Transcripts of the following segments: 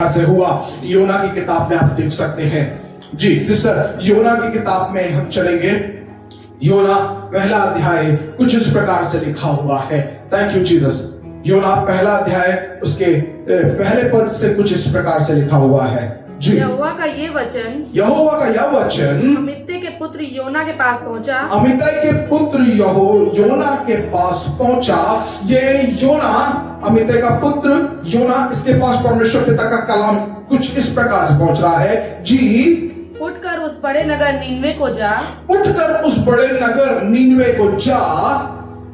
से हुआ। योना की किताब में आप देख सकते हैं। जी सिस्टर, योना की किताब में हम चलेंगे। योना पहला अध्याय कुछ इस प्रकार से लिखा हुआ है। Thank you Jesus. योना पहला अध्याय उसके पहले पद से कुछ इस प्रकार से लिखा हुआ है। जी, यहोवा का ये वचन अमित्तै के पुत्र योना के पास पहुंचा। अमित्तै के पुत्र योना के पास पहुंचा। ये योना, अमित्तै का पुत्र योना, इसके पास परमेश्वर पिता का कलाम कुछ इस प्रकार से पहुंच रहा है। जी, उठकर उस बड़े नगर नीनवे को जा, उठकर उस बड़े नगर नीनवे को जा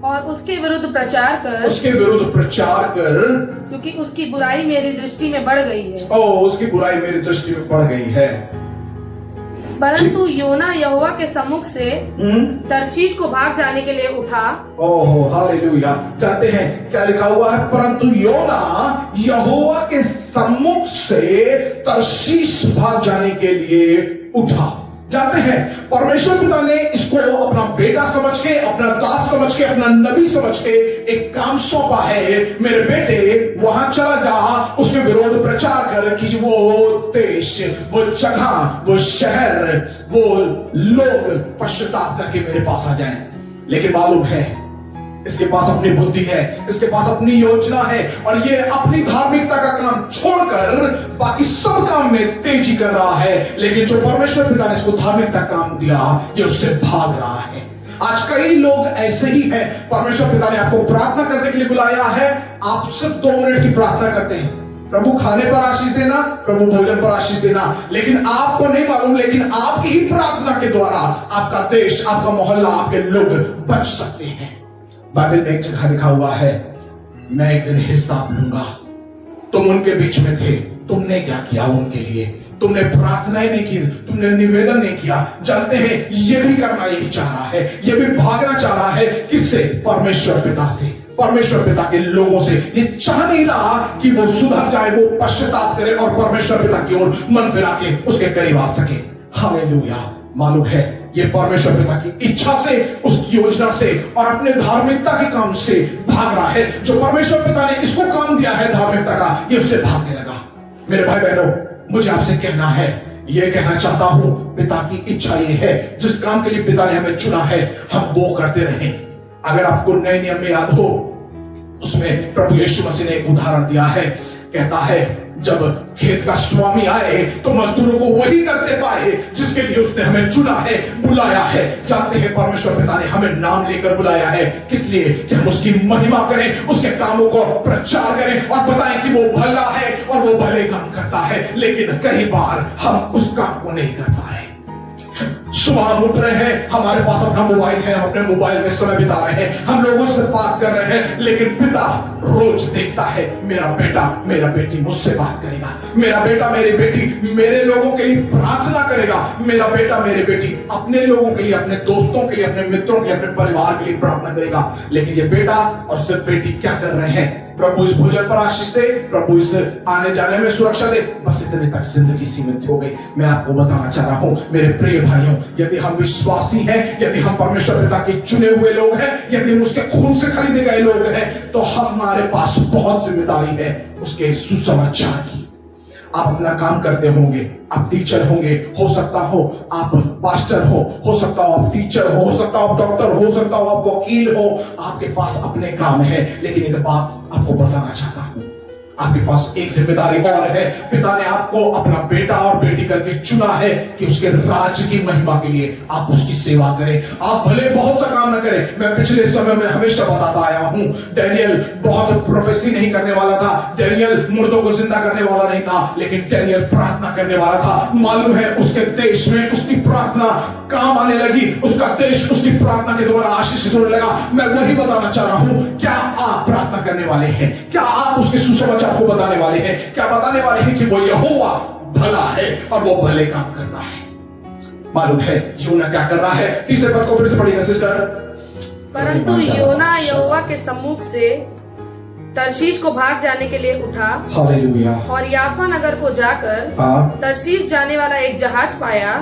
और उसके विरुद्ध प्रचार कर, उसके विरुद्ध प्रचार कर, क्योंकि उसकी बुराई मेरी दृष्टि में बढ़ गई है। उसकी बुराई मेरी दृष्टि में बढ़ गई है। परंतु योना यहोवा के सम्मुख से तर्शीश को भाग जाने के लिए उठा। ओहो हालेलुया। जानते हैं क्या लिखा हुआ है? परंतु योना यहोवा के सम्मुख से तर्शीश भाग जाने के लिए उठा। जानते हैं परमेश्वर पिता ने इसको अपना बेटा समझ के, अपना दास समझ के, अपना नबी समझ के एक काम सौंपा है। मेरे बेटे वहां चला जा, उसके विरोध प्रचार कर कि वो देश, वो जगह, वो शहर, वो लोग पश्चाताप करके मेरे पास आ जाएं। लेकिन मालूम है इसके पास अपनी बुद्धि है, इसके पास अपनी योजना है, और ये अपनी धार्मिकता का काम छोड़कर बाकी सब काम में तेजी कर रहा है। लेकिन जो परमेश्वर पिता ने इसको धार्मिकता काम दिया, ये उससे भाग रहा है। आज कई लोग ऐसे ही हैं। परमेश्वर पिता ने आपको प्रार्थना करने के लिए बुलाया है, आप सिर्फ 2 मिनट की प्रार्थना करते हैं, प्रभु खाने पर आशीष देना, प्रभु भोजन पर आशीष देना, लेकिन आपको नहीं मालूम, लेकिन आपकी ही प्रार्थना के द्वारा आपका देश, आपका मोहल्ला, आपके लोग बच सकते हैं। बाइबल में एक जगह लिखा हुआ है, मैं एक दिन हिसाब लूंगा। तुम उनके बीच में थे, तुमने क्या किया उनके लिए? तुमने प्रार्थनाएं नहीं की, तुमने निवेदन नहीं किया। जानते हैं ये भी करना यही चाह रहा है, ये भी भागना चाह रहा है। किससे? परमेश्वर पिता से, परमेश्वर पिता के लोगों से। ये चाह नहीं रहा कि वो सुधर जाए, वो पश्चाताप करे और परमेश्वर पिता की ओर मन फिरा के उसके करीब आ सके। हालेलुया। मालूम है ये परमेश्वर पिता की इच्छा से, उसकी योजना से और अपने धार्मिकता के काम से भाग रहा है। जो परमेश्वर पिता ने इसको काम दिया है धार्मिकता का, ये उससे भागने लगा। मेरे भाई बहनों, मुझे आपसे कहना है, ये कहना चाहता हूं, पिता की इच्छा ये है, जिस काम के लिए पिता ने हमें चुना है, हम वो करते रहें। अगर आपको नए नियम में याद हो, उसमें प्रभु यीशु मसीह ने एक उदाहरण दिया है। कहता है जब खेत का स्वामी आए तो मजदूरों को वही करते पाए जिसके लिए उसने हमें चुना है, बुलाया है। जानते हैं परमेश्वर पिता ने हमें नाम लेकर बुलाया है, किस लिए? कि हम उसकी महिमा करें, उसके कामों को प्रचार करें और बताएं कि वो भला है और वो भले काम करता है। लेकिन कई बार हम उस काम को नहीं कर पाए। सुबह हम उठ रहे हैं, हमारे पास अपना मोबाइल है, हम अपने मोबाइल में समय बिता रहे हैं, हम लोगों से बात कर रहे हैं, लेकिन पिता रोज देखता है मेरा बेटा, मेरा बेटी मुझसे बात करेगा, मेरा बेटा, मेरी बेटी मेरे लोगों के लिए प्रार्थना करेगा, मेरा बेटा, मेरी बेटी अपने लोगों के लिए, अपने दोस्तों के लिए, अपने मित्रों के लिए, अपने परिवार के लिए प्रार्थना करेगा। लेकिन ये बेटा और सिर्फ बेटी क्या कर रहे हैं? प्रभु इस भोजन पर आशीष दे, प्रभु इस आने जाने में सुरक्षा दे, बस इतने तक जिंदगी सीमित हो गई। मैं आपको बताना चाह रहा हूं मेरे प्रिय भाइयों, यदि हम विश्वासी हैं, यदि हम परमेश्वर पिता के चुने हुए लोग हैं, यदि हम उसके खून से खरीदे गए लोग हैं, तो हमारे पास बहुत जिम्मेदारी है उसके सुसमाचार की। आप अपना काम करते होंगे, आप टीचर होंगे, हो सकता हो आप पास्टर हो सकता हो आप टीचर हो सकता हो आप डॉक्टर हो सकता हो आप वकील हो, आपके पास अपने काम है। लेकिन एक बात आपको बताना चाहता हूं, आपके पास एक जिम्मेदारी और है। पिता ने आपको अपना बेटा और बेटी करके चुना है कि उसके राज्य की महिमा के लिए आप उसकी सेवा करें। आप भले बहुत सा काम न करें। मैं पिछले समय में हमेशा बताता आया हूं, डैनियल बहुत प्रोफेसी नहीं करने वाला था, डैनियल मुर्दों को जिंदा करने वाला नहीं था, लेकिन डैनियल प्रार्थना करने वाला था। मालूम है उसके देश में उसकी प्रार्थना काम आने लगी, उसका देश उसकी प्रार्थना के द्वारा आशीष होने लगा। मैं वही बताना चाह रहा हूं, क्या आप प्रार्थना करने वाले हैं? क्या आप उसके सुसमाचार को बताने वाले हैं? क्या बताने वाले हैं कि वो यहोवा भला है और वो भले काम करता है? मालूम है योना क्या कर रहा है? तीसरे पद को फिर से पढ़िएगा सिस्टर। परंतु योना यहोवा के सम्मुख से तर्शीश को भाग जाने के लिए उठा। हालेलुया। और याफा नगर को जाकर तर्शीश जाने वाला एक जहाज पाया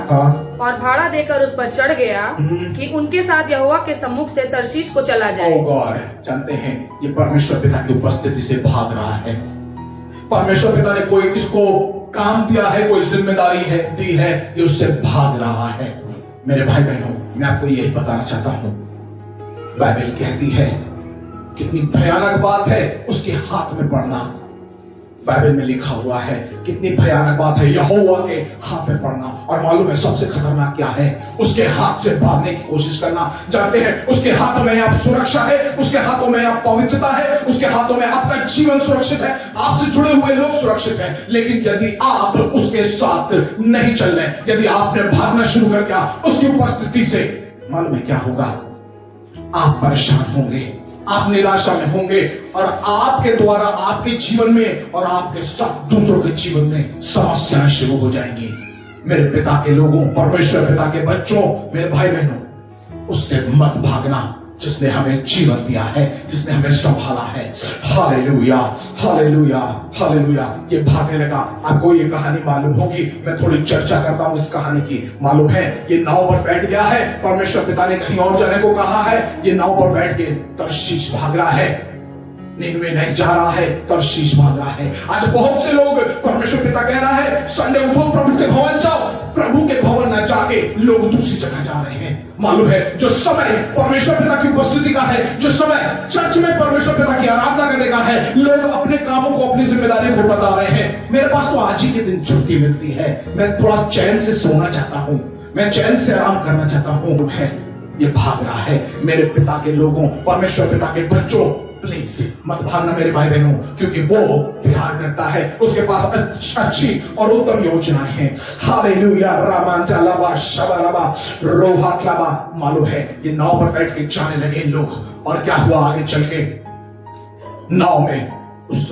और भाड़ा देकर उस पर चढ़ गया कि उनके साथ यहोवा के सम्मुख से तर्शीश को चला जाए। ओह गॉड, जानते हैं ये परमेश्वर पिता की उपस्थिति से भाग रहा है। परमेश्वर पिता ने कोई इसको काम दिया है, कोई जिम्मेदारी है दी है, ये उससे भाग रहा है। मेरे भाई बहनों, मैं आपको यही बताना चाहता हूं, बाइबल कहती है कितनी भयानक बात है उसके हाथ में पड़ना। बाइबल में लिखा हुआ है कितनी भयानक बात है यहोवा के हाथ में पड़ना। और मालूम है सबसे खतरनाक क्या है? उसके हाथ से भागने की कोशिश करना। जानते हैं उसके हाथों में आप सुरक्षा है, उसके हाथों में आप पवित्रता है, उसके हाथों में आपका जीवन सुरक्षित है, आपसे जुड़े हुए लोग सुरक्षित हैं। लेकिन यदि आप उसके साथ नहीं चल रहे, यदि आपने भागना शुरू कर दिया उसकी उपस्थिति से, मालूम है क्या होगा? आप परेशान होंगे, आप निराशा में होंगे, और आपके द्वारा आपके जीवन में और आपके साथ दूसरों के जीवन में समस्याएं शुरू हो जाएंगी। मेरे पिता के लोगों, परमेश्वर पिता के बच्चों, मेरे भाई बहनों, उससे मत भागना जिसने हमें जीवन दिया है, जिसने हमें संभाला है। Hallelujah, hallelujah, hallelujah. ये भागने लगा। आपको ये कहानी मालूम होगी, मैं थोड़ी चर्चा करता हूं इस कहानी की। मालूम है ये नाव पर बैठ गया है, परमेश्वर पिता ने कहीं और जाने को कहा है, ये नाव पर बैठ के तर्शीश भाग रहा है, निनवे नहीं जा रहा है, तर्शीश भाग रहा है। आज बहुत से लोग, परमेश्वर पिता कह रहा है संडे उठो, प्रभु के भवन जाओ, प्रभु के भवन न जाके लोग दूसरी जगह जा रहे हैं। मालूम है जो समय परमेश्वर पिता की उपस्थिति का है, जो समय चर्च में परमेश्वर पिता की आराधना करने का है, लोग अपने कामों को, अपनी जिम्मेदारियों को बता रहे हैं। मेरे पास तो आज ही के दिन छुट्टी मिलती है, मैं थोड़ा चैन से सोना चाहता हूं, मैं चैन से आराम करना चाहता हूं। है ये भाग रहा है। मेरे पिता के लोगों, परमेश्वर पिता के बच्चों, प्लीज मत भागना मेरे भाई बहनों, क्योंकि वो प्यार करता है, उसके पास अच्छी और उत्तम योजनाएं हैं। हालेलुया, रामांचालाबा शबालाबा रोहाक्लाबा। मालूम है ये नाव पर बैठ के जाने लगे लोग, और क्या हुआ आगे चल के? नाव में उस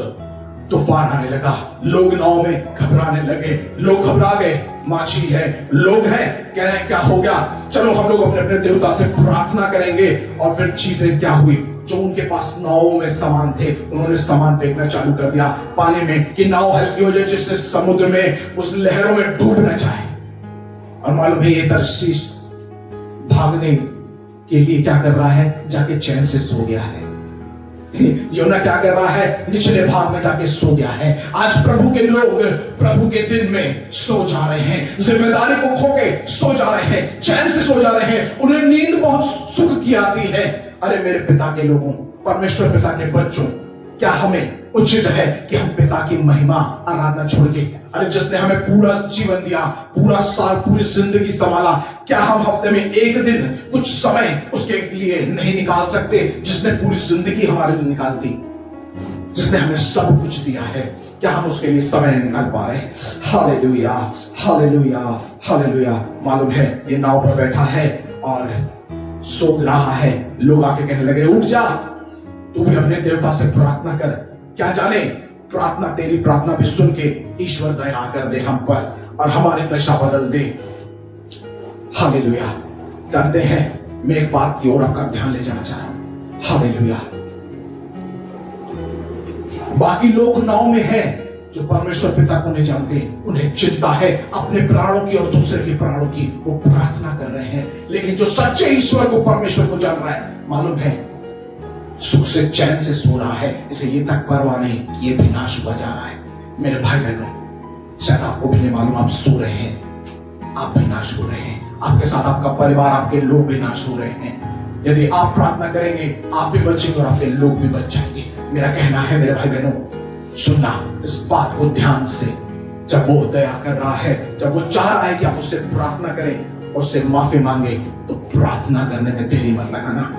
तूफान आने लगा, लोग नाव में घबराने लगे, लोग घबरा गए। माछी है, लोग हैं, कह रहे हैं क्या हो गया, चलो हम लोग अपने अपने देवता से प्रार्थना करेंगे। और फिर चीजें क्या हुई? जो उनके पास नाव में सामान थे, उन्होंने सामान फेंकना चालू कर दिया पानी में, कि नाव हल्की हो जाए, जिससे समुद्र में उस लहरों में डूब न जाए। और मालूम है ये तर्शीश भागने के लिए क्या कर रहा है? जाके चैन से सो गया है। योना क्या कर रहा है? निचले भाग में जाके सो गया है। आज प्रभु के लोग प्रभु के दिन में सो जा रहे हैं, जिम्मेदारी को खो के सो जा रहे हैं, चैन से सो जा रहे हैं, उन्हें नींद बहुत सुख की आती है। अरे मेरे पिता के लोगों, परमेश्वर पिता के बच्चों, क्या हमें उचित है कि हम पिता की महिमा आराधना छोड़ के, अरे जिसने हमें पूरा जीवन दिया, पूरा साल, पूरी जिंदगी संभाला, क्या हम हफ्ते में एक दिन कुछ समय उसके लिए नहीं निकाल सकते? जिसने पूरी जिंदगी हमारे लिए निकाल दी, जिसने हमें सब कुछ दिया है, क्या हम उसके लिए समय नहीं निकाल पा रहे? Hallelujah, hallelujah, hallelujah. मालूम है ये नाव पर बैठा है और सो रहा है। लोग आके कहने लगे उठ जा, तू भी अपने देवता से प्रार्थना कर, क्या जाने प्रार्थना, तेरी प्रार्थना भी सुन के ईश्वर दया कर दे हम पर और हमारी दशा बदल दे। हालेलुया। जानते हैं मैं एक बात की ओर आपका ध्यान ले जाना चाह रहा हूं। हालेलुया। बाकी लोग नाव में हैं जो परमेश्वर पिता को नहीं जानते, उन्हें चिंता है अपने प्राणों की और दूसरे के प्राणों की, वो प्रार्थना कर रहे हैं। लेकिन जो सच्चे ईश्वर को, परमेश्वर को जान रहा है, मालूम है सुख से चैन से सो रहा है, इसे ये तक परवाह नहीं कि ये भी नाश हुआ जा रहा है। मेरे भाई बहनों, शायद आपको भी नहीं मालूम, आप सो रहे हैं, आप भी नाश हो रहे हैं, आपके साथ आपका परिवार, आपके लोग भी नाश हो रहे हैं। यदि आप प्रार्थना करेंगे आप भी बचेंगे और आपके लोग भी बच जाएंगे। मेरा कहना है मेरे भाई बहनों, सुनना इस बात को ध्यान से, जब वो दया कर रहा है, जब वो चाह रहा है कि आप उससे प्रार्थना करें और उससे माफी मांगे, तो प्रार्थना करने में देरी मत लगाना।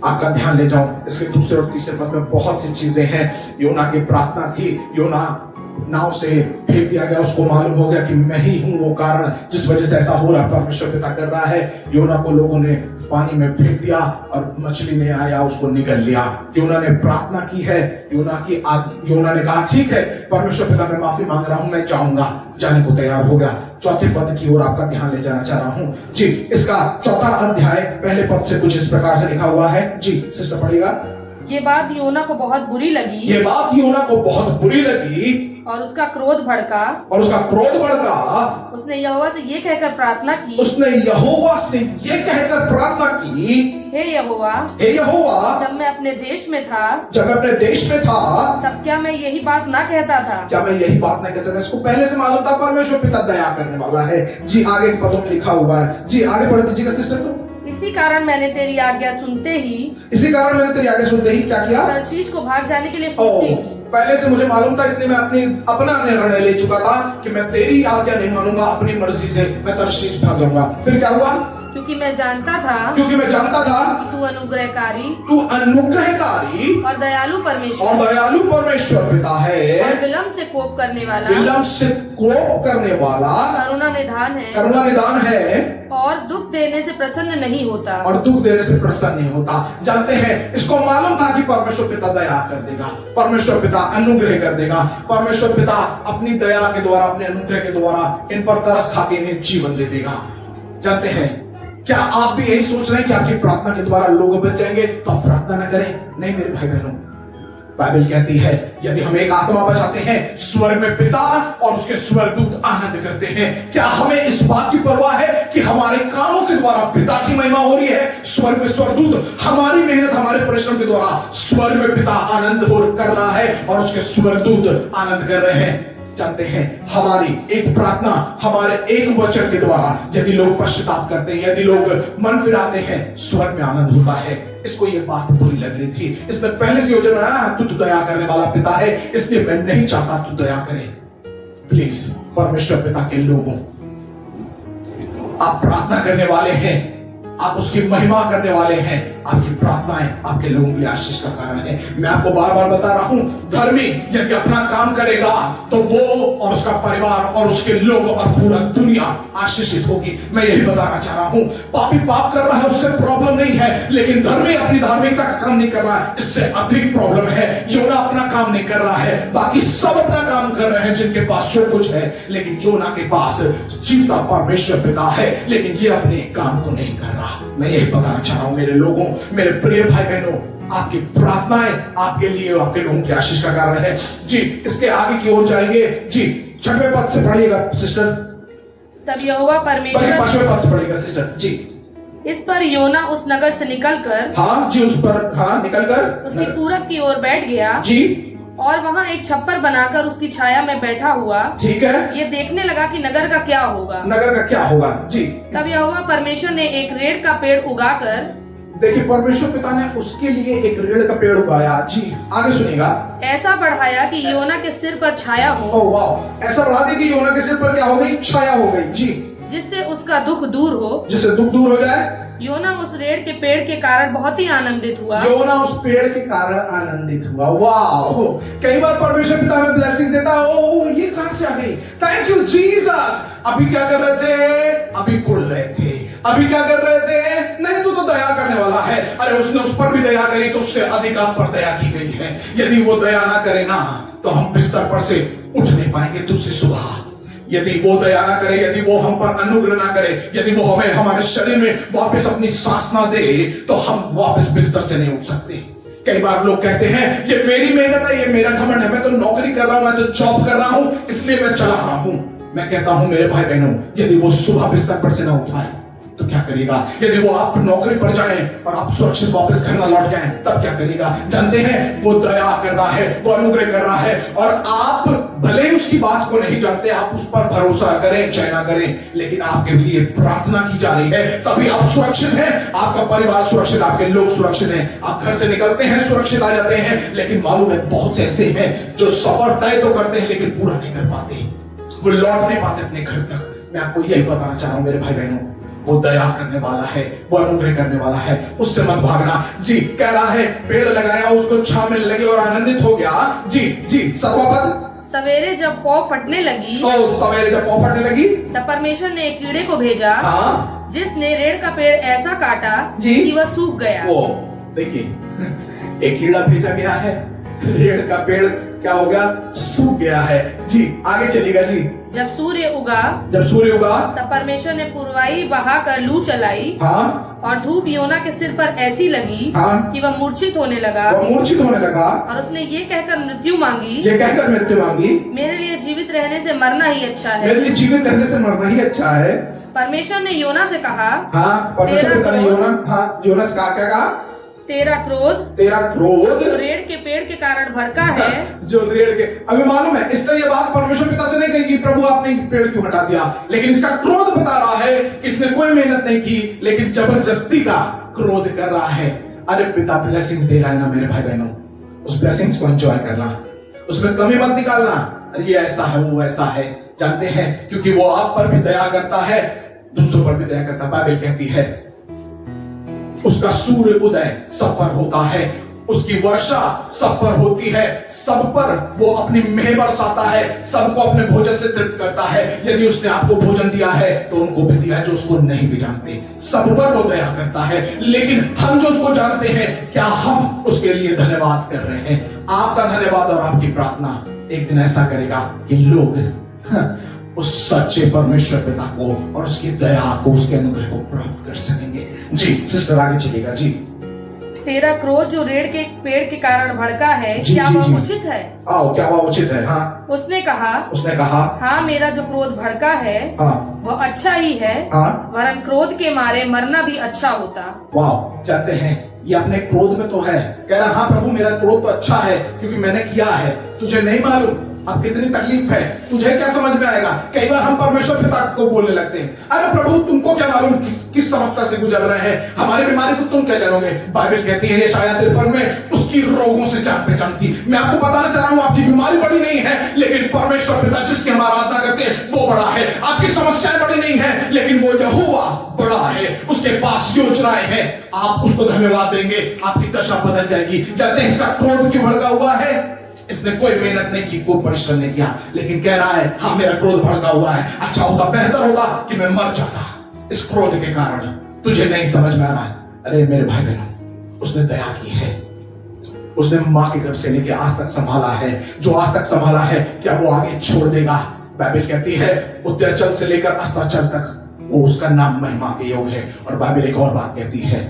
आपका ध्यान ले जाऊं इसके दूसरे और तीसरे पद में बहुत सी चीजें हैं। योना की प्रार्थना थी, योना नाव से फेंक दिया गया, उसको मालूम हो गया कि मैं ही हूं वो कारण जिस वजह से ऐसा हो रहा है, परमेश्वर पिता कर रहा है। योना को लोगों ने पानी में फेंक दिया और मछली ने आया उसको निगल लिया। योना ने प्रार्थना की है, योना ने कहा ठीक है परमेश्वर पिता मैं माफी मांग रहा हूं, मैं जाऊंगा, जाने को तैयार हो गया। चौथे पद की ओर आपका ध्यान ले जाना चाह रहा हूं जी। इसका चौथा अध्याय पहले पद से कुछ इस प्रकार से लिखा हुआ है जी, सिस्टर पढ़ेगा। ये बात योना को बहुत बुरी लगी, ये बात योना को बहुत बुरी लगी और उसका क्रोध भड़का। और उसका क्रोध भड़का। उसने यहोवा से ये कहकर प्रार्थना की। उसने यहोवा से ये कहकर प्रार्थना की, हे यहोवा, हे यहोवा, जब मैं अपने देश में था, जब मैं अपने देश में था, तब क्या मैं यही बात ना कहता था? क्या मैं यही बात नहीं कहता था? इसको पहले से मालूम था परमेश्वर पिता दया करने वाला है। जी आगे पदों में लिखा हुआ है। जी आगे पढ़ दीजिएगा सिस्टर। तो इसी कारण मैंने तेरी आज्ञा सुनते ही क्या किया? तर्शीश को भाग जाने के लिए फुर्ती की। पहले से मुझे मालूम था, इसलिए मैं अपना निर्णय ले चुका था कि मैं तेरी आज्ञा नहीं मानूंगा, अपनी मर्जी से मैं तर्शीश भाग जाऊंगा। फिर क्या हुआ? क्योंकि मैं जानता था कि तू अनुग्रहकारी और दयालु परमेश्वर पिता है, और विलम्ब से कोप करने वाला करुणा निधान है और दुख देने से प्रसन्न नहीं होता। जानते हैं, इसको मालूम था कि परमेश्वर पिता दया कर देगा, परमेश्वर पिता अनुग्रह कर देगा, परमेश्वर पिता अपनी दया के द्वारा, अपने अनुग्रह के द्वारा इन पर तरस खा के इन्हें जीवन दे देगा। जानते हैं, क्या आप भी यही सोच रहे हैं कि आपकी प्रार्थना के द्वारा लोग बच जाएंगे तो आप प्रार्थना न करें? नहीं मेरे भाई बहनों, बाइबल कहती है यदि हम एक आत्मा बचाते हैं, स्वर्ग में पिता और उसके स्वर्गदूत आनंद करते हैं। क्या हमें इस बात की परवाह है कि हमारे कामों के द्वारा पिता की महिमा हो रही है? स्वर्ग में स्वर्गदूत हमारी मेहनत, हमारे परिश्रम के द्वारा स्वर्ग में पिता आनंद कर रहा है और उसके स्वर्गदूत आनंद कर रहे हैं। जानते हैं, हमारी एक प्रार्थना, हमारे एक वचन के द्वारा यदि लोग पश्चाताप करते हैं, यदि लोग मन फिराते हैं, स्वर्ग में आनंद होता है। इसको ये बात बुरी लग रही थी, इसने पहले से योजना बनाया, तू तो दया करने वाला पिता है, इसलिए मैं नहीं चाहता तू दया करे। प्लीज परमेश्वर पिता के लोगों, आप प्रार्थना करने वाले हैं, आप उसकी महिमा करने वाले हैं, आपकी प्रार्थनाएं आपके लोगों के लिए आशीष का कारण है। मैं आपको बार बार बता रहा हूं, धर्मी यदि अपना काम करेगा तो वो और उसका परिवार और उसके लोग और पूरा दुनिया आशीषित होगी। मैं यही बताना चाह रहा हूं, पापी पाप कर रहा है उससे प्रॉब्लम नहीं है, लेकिन धर्मी अपनी धार्मिकता का काम नहीं कर रहा है, इससे अधिक प्रॉब्लम है। योना अपना काम नहीं कर रहा है, बाकी सब अपना काम कर रहे हैं जिनके पास जो कुछ है, लेकिन योना के पास जीवता परमेश्वर पिता है, लेकिन ये अपने काम को नहीं कर रहा। मैं यही बताना चाह रहा हूं मेरे लोगों, मेरे प्रिय भाई बहनों, आपकी प्रार्थनाएं आपके लिए, आपके लोगों की आशीष का कारण है। जी इसके आगे की ओर जाएंगे। जी 6वें पद से पढ़िएगा सिस्टर। तब यहोवा परमेश्वर 5वें पद से पढ़िएगा सिस्टर। जी इस पर योना उस नगर से निकलकर, हाँ जी, उस पर हाँ निकलकर उसकी पूरब की ओर बैठ गया। जी और वहाँ एक छप्पर बनाकर उसकी छाया में बैठा हुआ, ठीक है, ये देखने लगा कि नगर का क्या होगा। जी तब यहोवा परमेश्वर ने एक रेड़ का पेड़ उगाकर, देखिए परमेश्वर पिता ने उसके लिए एक रेड़ का पेड़ उगाया। जी आगे सुनिएगा। ऐसा बढ़ाया कि योना के सिर पर छाया हो। ओह वाह, ऐसा बढ़ा दिया कि योना के सिर पर क्या हो गई? छाया हो गई। जी जिससे उसका दुख दूर हो, जिससे दुख दूर हो जाए। योना उस रेड़ के पेड़ के कारण बहुत ही आनंदित हुआ। योना उस पेड़ के कारण आनंदित हुआ। वाह, कई बार परमेश्वर पिता हमें ब्लेसिंग देता है, ओ ये कहां से आ गई? Thank you Jesus. अभी क्या कर रहे थे? अभी कुल रहे थे। अभी क्या कर रहे थे? नहीं तू तो दया करने वाला है। अरे उसने उस पर भी दया करी तो उससे अधिक आप पर दया की गई है। यदि वो दया ना करे ना तो हम बिस्तर पर से उठ नहीं पाएंगे दूसरी सुबह। यदि वो दया ना करे, यदि वो हम पर अनुग्रह ना करे, यदि वो हमें हमारे शरीर में वापस अपनी सांस ना दे तो हम वापस बिस्तर से नहीं उठ सकते। कई बार लोग कहते हैं ये मेरी मेहनत है, ये मेरा घमंड है, मैं तो नौकरी कर रहा हूं, मैं तो जॉब कर रहा हूं, इसलिए मैं चला रहा हूं। मैं कहता हूं मेरे भाई बहनों, यदि वो सुबह बिस्तर पर से ना उठाए तो क्या करेगा? यदि वो आप नौकरी पर जाएं और आप सुरक्षित वापस घर न लौट जाएं तब क्या करेगा? जानते हैं, वो दया कर रहा है, वो अनुग्रह कर रहा है, और आप भले ही उसकी बात को नहीं जानते, आप उस पर भरोसा करें चाहे ना करें, लेकिन आपके लिए प्रार्थना की जा रही है, तभी आप सुरक्षित हैं, आपका परिवार सुरक्षित, आपके लोग सुरक्षित हैं। आप घर से निकलते हैं, सुरक्षित आ जाते हैं, लेकिन मालूम है बहुत से ऐसे हैं जो सफर तय तो करते हैं लेकिन पूरा नहीं कर पाते, वो लौट नहीं पाते अपने घर तक। मैं आपको यही बताना चाह रहा हूं मेरे भाई बहनों, वो दया करने वाला है, वो अनुग्रह करने वाला है, उससे मत भागना। जी कह रहा है पेड़ लगाया, उसको छांव मिलने लगी और आनंदित हो गया। जी जी 7वां पद। सवेरे जब पौ फटने लगी, सवेरे जब पौ फटने लगी तब परमेश्वर ने एक कीड़े को भेजा, हाँ, जिसने रेड़ का पेड़ ऐसा काटा कि वह सूख गया। वो देखिए एक कीड़ा भेजा गया है, रेड़ का पेड़ क्या हो गया? सूख गया है। जी आगे चलिएगा जी। जब सूर्य उगा तब परमेश्वर ने पुरवाई बहाकर लू चलाई हाँ और धूप योना के सिर पर ऐसी लगी हाँ कि वह मूर्छित होने लगा वो मूर्छित होने लगा और उसने ये कहकर मृत्यु मांगी, ये कहकर मृत्यु मांगी, मेरे लिए जीवित रहने से मरना ही अच्छा है। मेरे लिए जीवित रहने से मरना ही अच्छा है। परमेश्वर ने योना से कहा, हाँ परमेश्वर पिता ने योना से कहा, क्या कहा? तेरा क्रोध जो रेड़ के पेड़ के कारण भड़का है, जो रेड़ के, अभी मालूम है इसने ये बात परमेश्वर पिता से नहीं कही कि प्रभु आपने पेड़ क्यों हटा दिया, लेकिन इसका क्रोध बता रहा है कि इसने कोई मेहनत नहीं की लेकिन जबरदस्ती का क्रोध कर रहा है। अरे पिता ब्लेसिंग्स दे रहा है ना मेरे भाई बहनों, उस ब्लेसिंग्स को एंजॉय करना, उसमें कमी मत निकालना। अरे ये ऐसा है वो ऐसा है, जानते हैं क्योंकि वो आप पर भी दया करता है, दूसरों पर भी दया करता है। बाइबल कहती है उसका सूर्य उदय सब पर होता है, उसकी वर्षा सब पर होती है, सब पर वो अपनी मेह बरसाता है, सबको अपने भोजन से तृप्त करता है। यदि उसने आपको भोजन दिया है तो उनको भी दिया है जो उसको नहीं भी जानते, सब पर वो दया करता है। लेकिन हम जो उसको जानते हैं, क्या हम उसके लिए धन्यवाद कर रहे हैं? आपका धन्यवाद और आपकी प्रार्थना एक दिन ऐसा करेगा कि लोग उस सच्चे परमेश्वर पिता को और उसकी दया को, उसके अनुग्रह को प्राप्त कर सकेंगे। जी सिस्टर आगे चलेगा जी। तेरा क्रोध जो रेड़ के पेड़ के कारण भड़का है, क्या वह उचित है? आओ, क्या वह उचित है? हाँ उसने कहा हाँ मेरा जो क्रोध भड़का है वह अच्छा ही है, वरन क्रोध के मारे मरना भी अच्छा होता। वाह, जानते हैं ये अपने क्रोध में तो है, कह रहा हाँ प्रभु मेरा क्रोध तो अच्छा है क्योंकि मैंने किया है, तुझे नहीं मालूम अब कितनी तकलीफ है, तुझे क्या समझ में आएगा? कई बार हम परमेश्वर पिता को बोलने लगते हैं, अरे प्रभु तुमको क्या मालूम किस समस्या से गुजर रहे हैं, हमारी बीमारी को तुम क्या जानोगे? बाइबल कहती है यशायाह 53 में उसकी रोगों से जान पहचान थी। मैं आपको बताना चाह रहा हूँ आपकी बीमारी बड़ी नहीं है, लेकिन परमेश्वर पिता जिसकी हम आराधना करते हैं वो बड़ा है। आपकी समस्याएं बड़ी नहीं है, लेकिन वो यहोवा बड़ा है, उसके पास योजनाएं हैं, आप उसको धन्यवाद देंगे, आपकी दशा बदल जाएगी। जानते हैं इसका क्रोध क्यों भड़का हुआ है? इसने कोई मेहनत नहीं की, कोई परिश्रम नहीं किया, लेकिन कह रहा है हाँ मेरा क्रोध भड़का हुआ है, अच्छा होता, बेहतर होगा कि मैं मर जाता इस क्रोध के कारण। तुझे नहीं समझ में आ रहा है? अरे मेरे भाई बहनों, उसने दया की है, उसने मां के गर्भ से लेकर आज तक संभाला है, जो आज तक संभाला है क्या वो आगे छोड़ देगा? बाइबल कहती है उद्याचल से लेकर अस्ताचल तक वो उसका नाम महिमा के योग है। और बाइबल एक और बात कहती है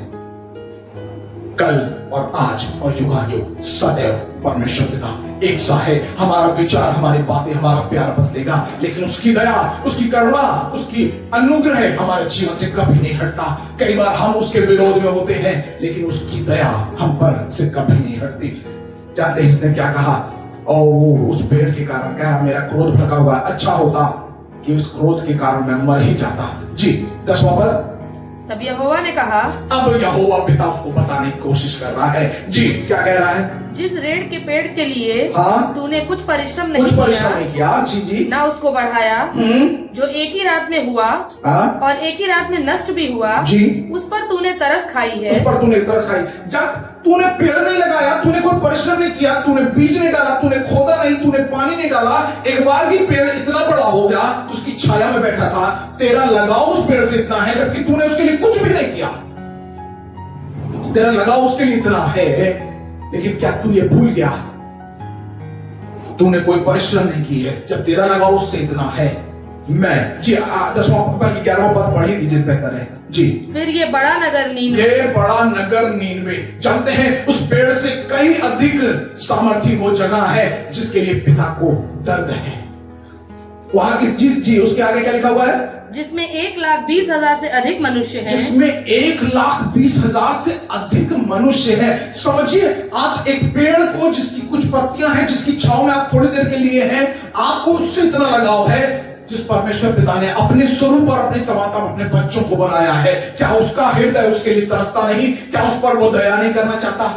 कल और आज और युगायुग सदैव परमेश्वर पिता एक सा है। हमारा विचार, हमारी बातें, हमारा प्यार बदलेगा, लेकिन उसकी दया, उसकी करुणा, उसकी अनुग्रह हमारे जीवन से कभी नहीं हटता। कई बार हम उसके विरोध में होते हैं, लेकिन उसकी दया हम पर से कभी नहीं हटती। जानते हैं इसने क्या कहा? उस पेड़ के कारण क्या मेरा क्रोध भड़का हुआ, अच्छा होता कि उस क्रोध के कारण मैं मर ही जाता। जी 10वां पद। तब यहोवा ने कहा, अब यहोवा पिता उसको बताने की कोशिश कर रहा है। जी क्या कह रहा है? जिस रेड़ के पेड़ के लिए हाँ तूने कुछ परिश्रम नहीं किया, जी जी ना उसको बढ़ाया, जो एक ही रात में हुआ और एक ही रात में नष्ट भी हुआ, जी उस पर तूने तरस खाई है। उस पर तूने तरस खाई। जब तूने पेड़ नहीं लगाया, तूने कोई परिश्रम नहीं किया, तूने बीज नहीं डाला, तूने खोदा नहीं, तूने पानी नहीं डाला, एक बार ही पेड़ इतना बड़ा हो गया, उसकी छाया में बैठा था, तेरा लगाव उस पेड़ से इतना है, जबकि तूने उसके लिए कुछ भी नहीं किया। तेरा लगाव उसके लिए इतना है, लेकिन क्या तू ये भूल गया तूने कोई परिश्रम नहीं की है? जब तेरा लगाव उससे इतना है, मैं जी 10वां पद 11वां पद पढ़ी दीजिए, बेहतर है जी। फिर ये बड़ा नगर नीनवे, ये बड़ा नगर नीनवे, जानते हैं उस पेड़ से कई अधिक सामर्थी वो जगह है जिसके लिए पिता को दर्द है। वहां की जी उसके आगे क्या लिखा हुआ है? जिसमें 1,20,000 से अधिक मनुष्य हैं। जिसमें 1,20,000 से अधिक मनुष्य है। समझिए आप एक पेड़ को जिसकी कुछ पत्तियां हैं, जिसकी छांव में आप थोड़ी देर के लिए हैं, आपको उससे इतना लगाव है जिस परमेश्वर पिता ने अपने स्वरूप और अपनी समानता में अपने बच्चों को बनाया है। क्या उसका हृदय उसके लिए तरसता नहीं? क्या उस पर वो दया नहीं करना चाहता?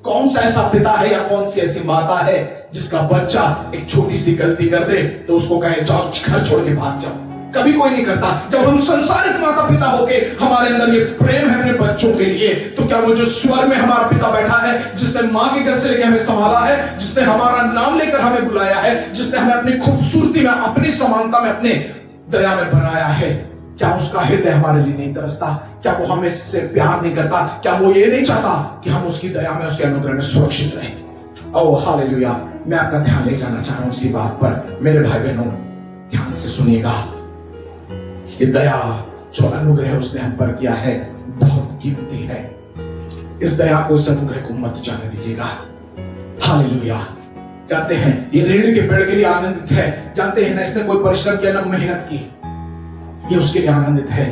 कौन सा ऐसा पिता है या कौन सी ऐसी माता है जिसका बच्चा एक छोटी सी गलती कर दे तो उसको कहे जाओ घर छोड़ के भाग जाओ? कभी कोई नहीं करता। जब हम संसारिक माता पिता होके हमारे अंदर ये प्रेम है अपने बच्चों के लिए, तो क्या वो जो स्वर में हमारा पिता बैठा है, जिसने मां के घर से लेकर हमें संभाला है, जिसने हमारा नाम लेकर हमें बुलाया है, जिसने हमें अपनी खूबसूरती में, अपनी समानता में, अपने दया में बनाया है, क्या उसका हृदय हमारे लिए नहीं तरसता? क्या वो हमें से प्यार नहीं करता? क्या वो ये नहीं चाहता कि हम उसकी दया में, उसके अनुग्रह में सुरक्षित रहें? Oh hallelujah. मैं आपका ध्यान ले जाना चाह रहा हूं इसी बात पर। मेरे भाई बहनों, ध्यान से सुनिएगा। ये दया जो अनुग्रह उसने हम पर किया है बहुत कीमती है। इस दया को, इस अनुग्रह को मत जाने दीजिएगा। हालेलुया। जानते हैं ये रीढ़ के पेड़ के लिए आनंदित है। जानते हैं ना, इसने कोई परिश्रम किया, ना मेहनत की, ये उसके लिए आनंदित है।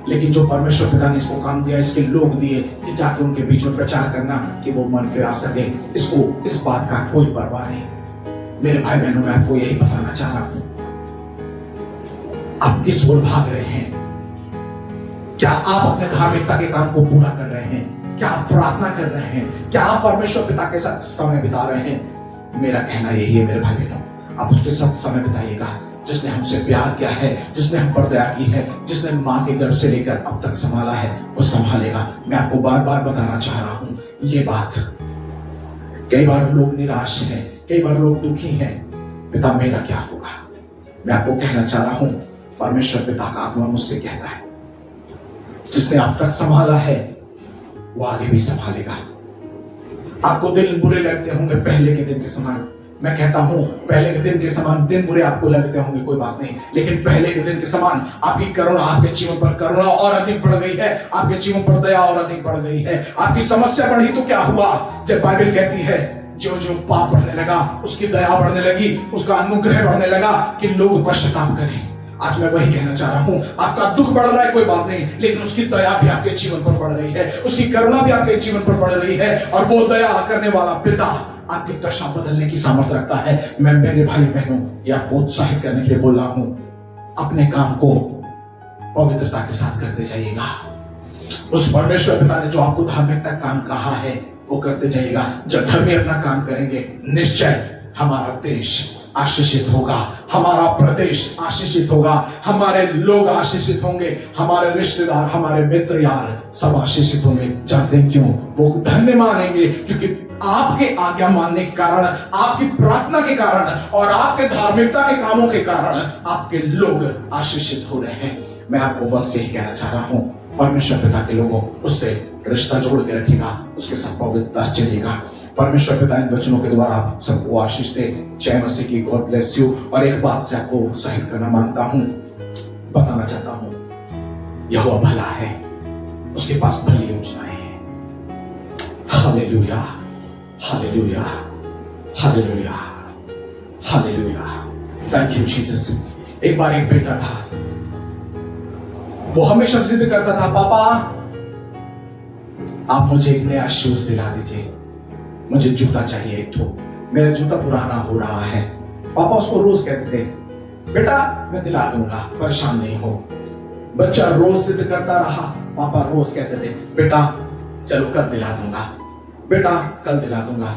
लेकिन जो परमेश्वर पिता ने इसको काम दिया, इसके लोग दिए कि जाके उनके बीच में प्रचार करना कि वो मन फिरा सके, इसको इस बात का कोई परवाह नहीं। मेरे भाई बहनों, मैं आपको यही बताना चाह रहा हूं, आप किस ओर भाग रहे हैं? क्या आप अपने धार्मिकता के काम को पूरा कर रहे हैं? क्या आप प्रार्थना कर रहे हैं? क्या आप परमेश्वर पिता के साथ समय बिता रहे हैं? मेरा कहना यही है मेरे भाई बहनों, आप उसके साथ समय बिताइएगा जिसने हमसे प्यार किया है, जिसने हम पर दया की है, जिसने मां के गर्भ से लेकर अब तक संभाला है, वो संभालेगा। मैं आपको बार बार बताना चाह रहा हूं ये बात। कई बार लोग निराश हैं, कई बार लोग दुखी हैं, पिता मेरा क्या होगा? मैं आपको कहना चाह रहा हूं, परमेश्वर पिता का आत्मा मुझसे कहता है, जिसने अब तक संभाला है वो आगे भी संभालेगा। आपको दिन बुरे लगते होंगे पहले के दिन के समान। मैं कहता हूं, पहले के दिन के समान दिन बुरे आपको लगते होंगे, कोई बात नहीं, लेकिन पहले के दिन के समान आपकी करुणा, आपके जीवन पर करुणा और अधिक बढ़ गई है, आपके जीवन पर दया और अधिक बढ़ गई है। आपकी समस्या बढ़ी तो क्या हुआ? जब बाइबल कहती है जो जो पाप बढ़ने लगा उसकी दया बढ़ने लगी, उसका अनुग्रह बढ़ने लगा कि लोग पश्चाताप करें। आज मैं वही कहना चाह रहा हूं, आपका दुख बढ़ रहा है कोई बात नहीं, लेकिन उसकी दया भी आपके जीवन पर बढ़ रही है, उसकी करुणा भी आपके जीवन पर बढ़ रही है, और वो दया करने वाला पिता आपकी दशा बदलने की सामर्थ्य रखता है। मैं मेरे भाई बहनों या प्रोत्साहित करने के लिए बोल रहा हूं, अपने काम को पवित्रता के साथ करते जाइएगा। उस परमेश्वर पिता ने जो आपको धार्मिकता काम कहा है वो करते जाइएगा। जब धर्मी अपना काम करेंगे, निश्चय हमारा देश आशीषित होगा, हमारा प्रदेश आशीषित होगा, हमारे लोग आशीषित होंगे, हमारे रिश्तेदार, हमारे मित्र यार सब आशीषित होंगे। जानते हैं क्यों? वो धन्य मानेंगे क्योंकि आपके आज्ञा मानने के कारण, आपकी प्रार्थना के कारण और आपके धार्मिकता के कामों के कारण आपके लोग आशीषित हो रहे हैं। मैं आपको बस यही कहना चाह रहा हूं, परमेश्वर पिता के लोगों उससे रिश्ता जोड़ के रखिएगा, उसके साथ पवित्रता से चलिएगा। परमेश्वर पिता इन वचनों के द्वारा आप सबको आशीष दे। जय मसीह की। God bless you. और एक बात से आपको उत्साहित करना मांगता हूं, बताना चाहता हूं, यहोवा भला है, उसके पास भली योजनाएं हैं। Hallelujah, hallelujah, hallelujah, hallelujah. Thank you Jesus. एक बार एक बेटा था, वो हमेशा जिद करता था, पापा आप मुझे एक नया शूज दिला दीजिए, मुझे जूता चाहिए एक ठो, मेरा जूता पुराना हो रहा है। पापा उसको रोज कहते थे, बेटा मैं दिला दूंगा, परेशान नहीं हो। बच्चा रोज जिद करता रहा, पापा रोज कहते थे, बेटा चलो कल दिला दूंगा, बेटा कल दिला दूंगा।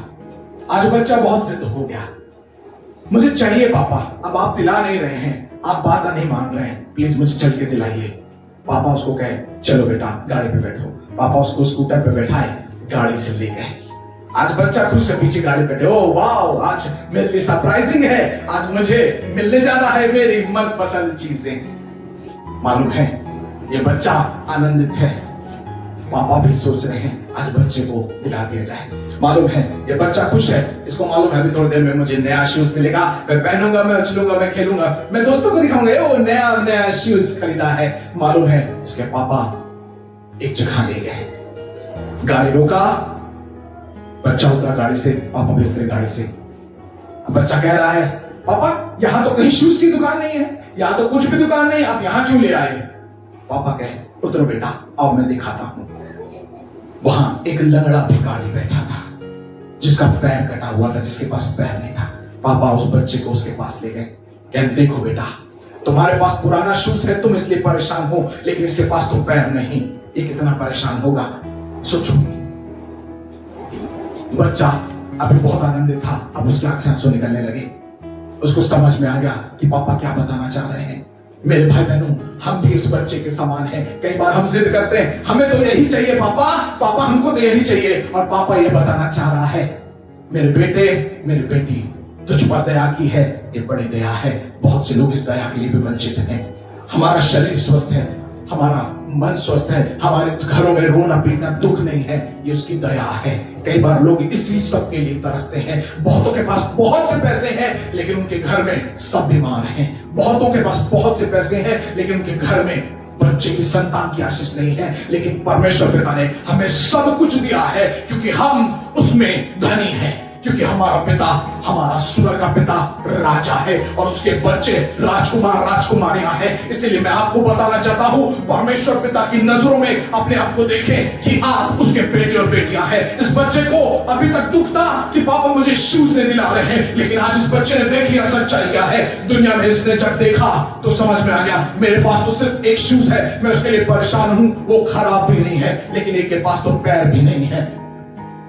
आज बच्चा बहुत जिद हो गया, मुझे चाहिए पापा। अब आप दिला नहीं रहे हैं, आप बात नहीं मान रहे हैं, प्लीज मुझे चल के दिलाइए। पापा उसको कहे, चलो बेटा गाड़ी पे बैठो। पापा उसको स्कूटर पे बैठाए, गाड़ी से ले गए। आज बच्चा खुश है, पीछे गाड़ी बैठे, ओ वाओ आज मेरे लिए सरप्राइजिंग है, आज मुझे मिलने जाना है मेरी मनपसंद चीजें। मालूम है ये बच्चा आनंदित है, पापा भी सोच रहे हैं आज बच्चे को दिला दिया जाए। मालूम है ये बच्चा खुश है, इसको मालूम है अभी थोड़ी देर में मुझे नया शूज मिलेगा, मैं पहनूंगा, मैं उछलूंगा, मैं खेलूंगा, मैं दोस्तों को दिखाऊंगा वो नया नया शूज खरीदा है। मालूम है उसके पापा एक जगह ले गए, गाड़ी रोका, बच्चा उतरा गाड़ी से, पापा भी उतरे गाड़ी से। बच्चा कह रहा है, पापा यहां तो कहीं शूज की दुकान नहीं है, यहां तो कुछ भी दुकान नहीं, आप यहां क्यों ले आए? पापा कहे, उतरो बेटा, आओ मैं दिखाता हूं। वहां एक लंगड़ा भिखारी बैठा था, जिसका पैर कटा हुआ था, जिसके पास पैर नहीं था। पापा उस बच्चे को उसके पास ले गए, कहते देखो बेटा तुम्हारे पास पुराना शूज है, तुम इसलिए परेशान हो, लेकिन इसके पास तो पैर नहीं, ये कितना परेशान होगा सोचो। बच्चा अभी बहुत आनंदित था, अब उसकी आंख से आंसू निकलने लगे। उसको समझ में आ गया कि पापा क्या बताना चाह रहे हैं। मेरे भाई बहनों, हम भी इस बच्चे के समान हैं। कई बार हम जिद करते हैं, हमें तो यही चाहिए पापा, पापा हमको तो यही चाहिए, और पापा ये बताना चाह रहा है, मेरे बेटे मेरी बेटी तुझ पर दया की है, ये बड़ी दया है। बहुत से लोग इस दया के लिए भी वंचित हैं। हमारा शरीर स्वस्थ है, हमारा मन स्वस्थ है, हमारे घरों में रोना पीटना दुख नहीं है, ये उसकी दया है। कई बार लोग इसी सब के लिए तरसते हैं। बहुतों के पास बहुत से पैसे हैं लेकिन उनके घर में सब बीमार हैं। बहुतों के पास बहुत से पैसे हैं लेकिन उनके घर में बच्चे की संतान की आशीष नहीं है। लेकिन परमेश्वर पिता ने हमें सब कुछ दिया है क्योंकि हम उसमें धनी हैं, क्योंकि हमारा पिता, हमारा स्वर्ग का पिता राजा है और उसके बच्चे राजकुमार राजकुमारियां हैं। इसीलिए मैं आपको बताना चाहता हूं, परमेश्वर पिता की नजरों में अपने आप को देखें कि आप उसके बेटे और बेटियां हैं। इस बच्चे को अभी तक दुख था कि पापा मुझे शूज नहीं दिला रहे हैं, लेकिन आज इस बच्चे ने देख लिया सच्चाई क्या है दुनिया में। इसने जब देखा तो समझ में आ गया, मेरे पास तो सिर्फ एक शूज है, मैं उसके लिए परेशान हूं, वो खराब भी नहीं है, लेकिन एक के पास तो पैर भी नहीं है।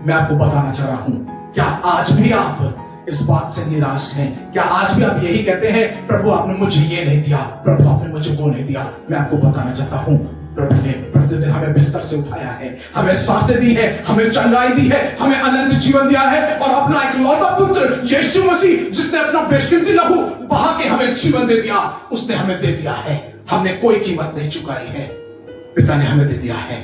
मैं आपको बताना चाह रहा हूं, क्या आज भी आप इस बात से निराश हैं? क्या आज भी आप यही कहते हैं, प्रभु आपने मुझे ये नहीं दिया, प्रभु आपने मुझे वो नहीं दिया? मैं आपको बताना चाहता हूं, प्रभु ने प्रतिदिन हमें बिस्तर से उठाया है, हमें सांसें दी है, हमें चंगाई दी है, हमें अनंत जीवन दिया है और अपना इकलौता पुत्र यीशु मसीह, जिसने अपना बेशकीमती लहू बहा के हमें जीवन दे दिया, उसने हमें दे दिया है। हमने कोई कीमत नहीं चुकाई है, पिता ने हमें दे दिया है।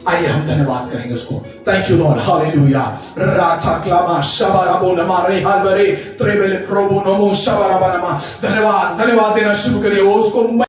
आइए हम धन्यवाद करेंगे उसको। Thank you lord, hallelujah. राथा क्लामा शबाराबो नमा रे हालवरे त्रेबेले क्रोबो नमो शबाराबा नमा। धन्यवाद देना शुरू करिए उसको।